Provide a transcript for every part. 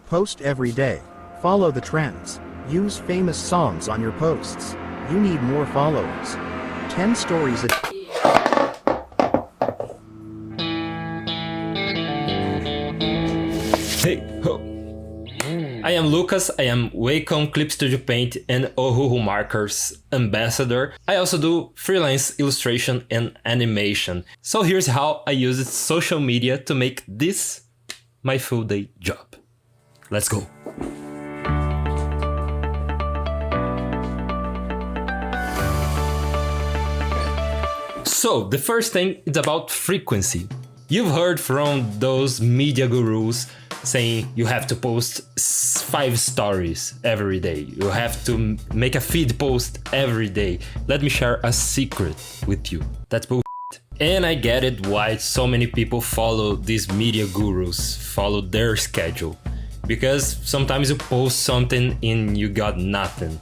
Post every day. Follow the trends. Use famous songs on your posts. You need more followers. 10 stories a Hey ho! I am Lucas, I am Wacom Clip Studio Paint and Ohuhu Markers ambassador. I also do freelance illustration and animation. So here's how I use social media to make this my full day job. Let's go! So the first thing is about frequency. You've heard from those media gurus saying you have to post 5 stories every day. You have to make a feed post every day. Let me share a secret with you. That's bullshit. And I get it why so many people follow these media gurus, follow their schedule. Because sometimes you post something and you got nothing.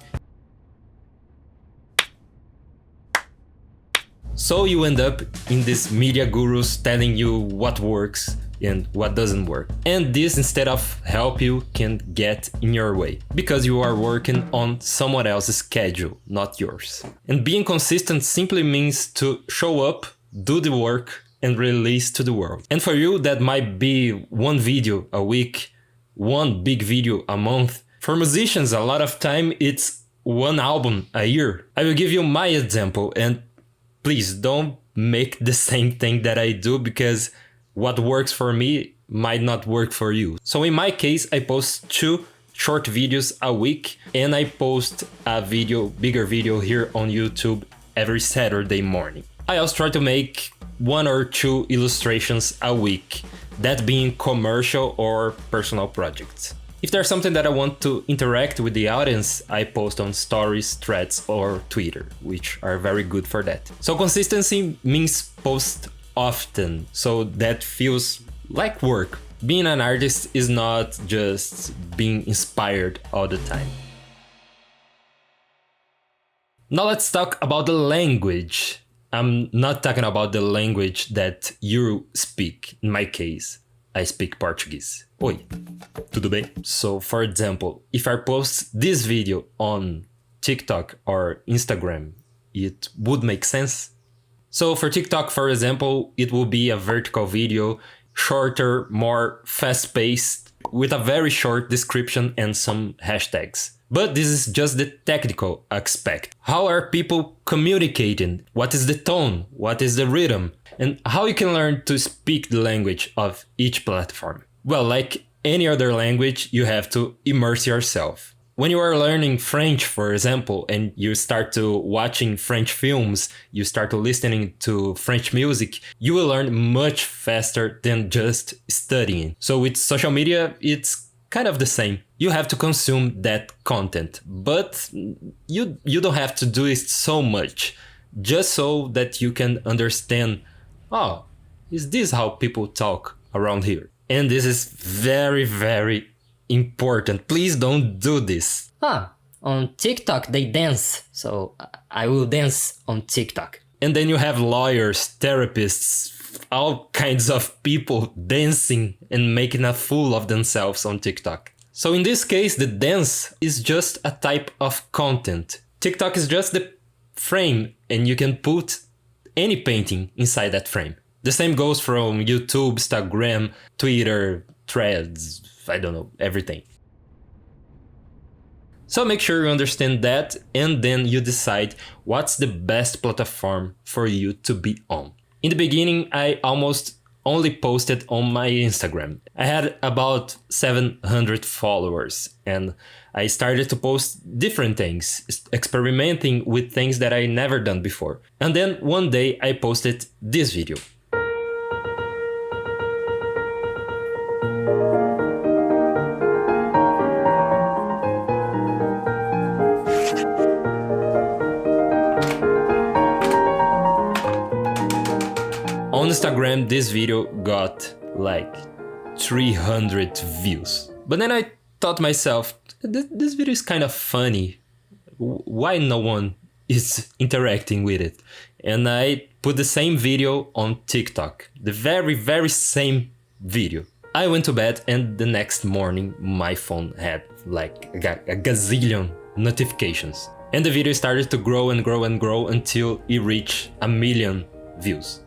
So you end up in these media gurus telling you what works and what doesn't work. And this, instead of help you, can get in your way because you are working on someone else's schedule, not yours. And being consistent simply means to show up, do the work, and release to the world. And for you, that might be one video a week, one big video a month. For musicians, a lot of time it's one album a year. I will give you my example, and please don't make the same thing that I do, because what works for me might not work for you. So in my case, I post 2 short videos a week, and I post a bigger video here on YouTube every Saturday morning. I also try to make 1 or 2 illustrations a week, that being commercial or personal projects. If there's something that I want to interact with the audience, I post on stories, threads, or Twitter, which are very good for that. So consistency means post often, so that feels like work. Being an artist is not just being inspired all the time. Now let's talk about the language. I'm not talking about the language that you speak. In my case, I speak Portuguese. Oi, tudo bem? So for example, if I post this video on TikTok or Instagram, it would make sense. So for TikTok, for example, it will be a vertical video, shorter, more fast-paced, with a very short description and some hashtags. But this is just the technical aspect. How are people communicating? What is the tone? What is the rhythm? And how you can learn to speak the language of each platform? Well, like any other language, you have to immerse yourself. When you are learning French, for example, and you start to watching French films, you start to listening to French music, you will learn much faster than just studying. So with social media, it's kind of the same. You have to consume that content, but you don't have to do it so much, just so that you can understand, oh, is this how people talk around here? And this is very, very important. Please don't do this. On TikTok they dance, so I will dance on TikTok. And then you have lawyers, therapists, all kinds of people dancing and making a fool of themselves on TikTok. So in this case, the dance is just a type of content. TikTok is just the frame, and you can put any painting inside that frame. The same goes from YouTube, Instagram, Twitter, Threads, I don't know, everything. So make sure you understand that, and then you decide what's the best platform for you to be on. In the beginning, I almost only posted on my Instagram. I had about 700 followers, and I started to post different things, experimenting with things that I never done before. And then one day I posted this video. On Instagram, this video got like 300 views. But then I thought myself, this video is kind of funny. Why no one is interacting with it? And I put the same video on TikTok. The very, very same video. I went to bed and the next morning my phone had like a gazillion notifications. And the video started to grow and grow and grow until it reached 1 million views.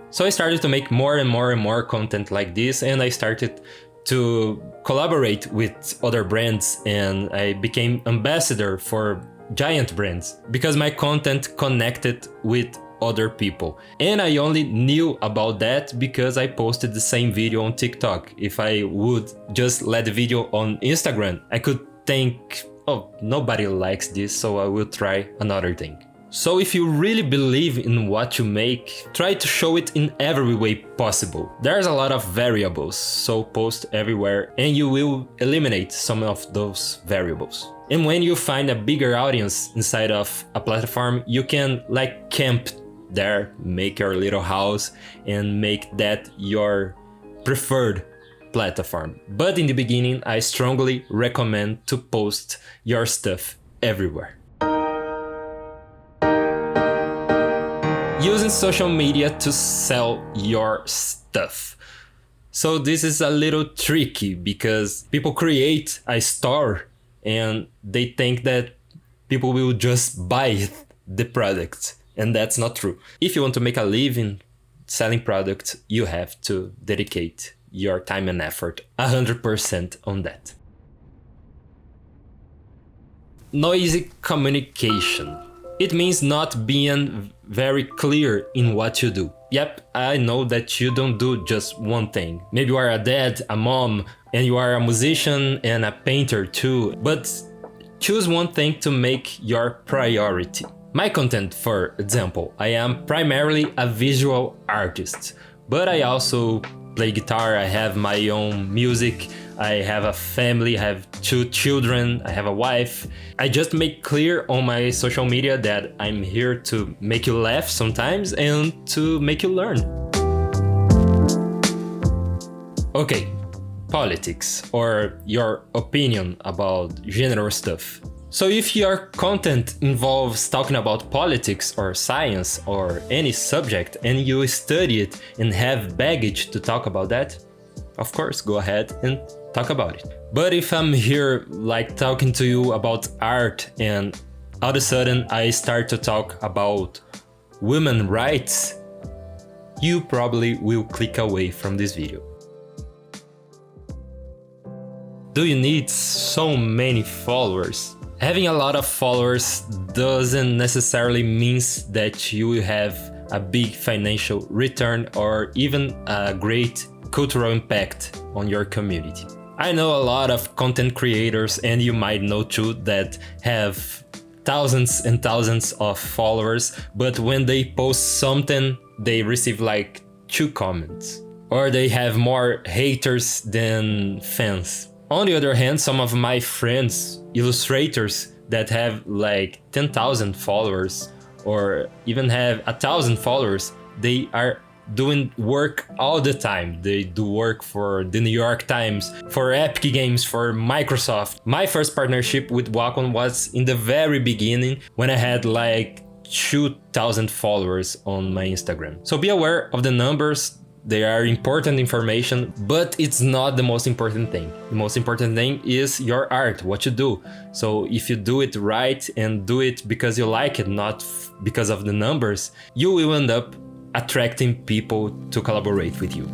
So I started to make more and more and more content like this, and I started to collaborate with other brands, and I became ambassador for giant brands because my content connected with other people. And I only knew about that because I posted the same video on TikTok. If I would just let the video on Instagram, I could think, oh, nobody likes this, so I will try another thing. So if you really believe in what you make, try to show it in every way possible. There's a lot of variables, so post everywhere and you will eliminate some of those variables. And when you find a bigger audience inside of a platform, you can like camp there, make your little house and make that your preferred platform. But in the beginning, I strongly recommend to post your stuff everywhere. Using social media to sell your stuff. So this is a little tricky because people create a store and they think that people will just buy the product, and that's not true. If you want to make a living selling products, you have to dedicate your time and effort 100% on that. Noisy communication. It means not being very clear in what you do. Yep, I know that you don't do just one thing. Maybe you are a dad, a mom, and you are a musician and a painter too, but choose one thing to make your priority. My content, for example, I am primarily a visual artist, but I also play guitar, I have my own music, I have a family, I have 2 children, I have a wife. I just make clear on my social media that I'm here to make you laugh sometimes and to make you learn. Okay, politics or your opinion about general stuff. So if your content involves talking about politics or science or any subject and you study it and have baggage to talk about that, of course, go ahead and talk about it. But if I'm here like talking to you about art and all of a sudden I start to talk about women's rights, you probably will click away from this video. Do you need so many followers? Having a lot of followers doesn't necessarily mean that you will have a big financial return or even a great cultural impact on your community. I know a lot of content creators, and you might know too, that have thousands and thousands of followers, but when they post something, they receive like 2 comments, or they have more haters than fans. On the other hand, some of my friends, illustrators that have like 10,000 followers or even have 1,000 followers, they are doing work all the time. They do work for the New York Times, for Epic Games, for Microsoft. My first partnership with Wacom was in the very beginning when I had like 2,000 followers on my Instagram. So be aware of the numbers. They are important information, but it's not the most important thing. The most important thing is your art, what you do. So if you do it right and do it because you like it, not because of the numbers, you will end up attracting people to collaborate with you.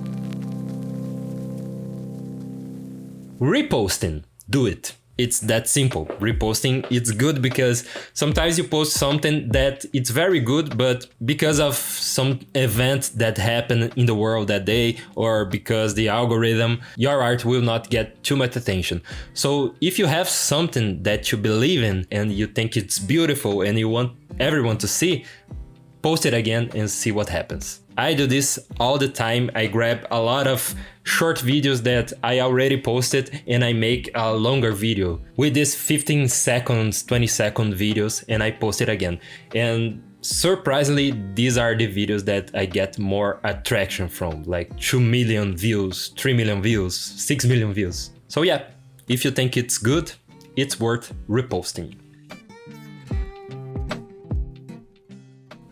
Reposting, do it. It's that simple. Reposting, it's good because sometimes you post something that it's very good, but because of some event that happened in the world that day, or because the algorithm, your art will not get too much attention. So if you have something that you believe in and you think it's beautiful and you want everyone to see, post it again and see what happens. I do this all the time. I grab a lot of short videos that I already posted and I make a longer video with these 15 seconds, 20-second videos, and I post it again. And surprisingly, these are the videos that I get more attraction from, like 2 million views, 3 million views, 6 million views. So yeah, if you think it's good, it's worth reposting.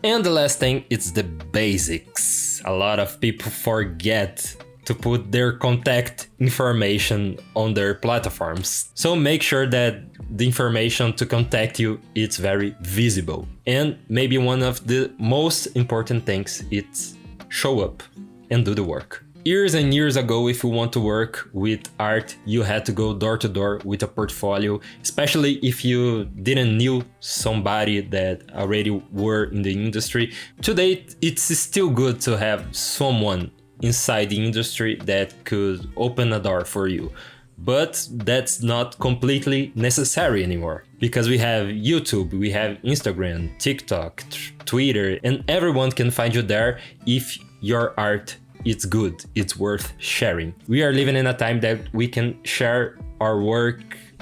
And the last thing, it's the basics. A lot of people forget to put their contact information on their platforms. So make sure that the information to contact you is very visible. And maybe one of the most important things is show up and do the work. Years and years ago, if you want to work with art, you had to go door to door with a portfolio, especially if you didn't knew somebody that already were in the industry. Today, it's still good to have someone inside the industry that could open a door for you. But that's not completely necessary anymore, because we have YouTube, we have Instagram, TikTok, Twitter, and everyone can find you there if your art it's good, it's worth sharing. We are living in a time that we can share our work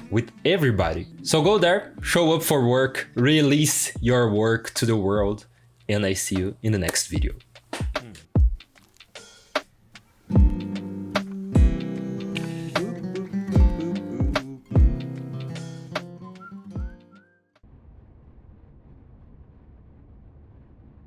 with everybody. So go there, show up for work, release your work to the world, and I see you in the next video.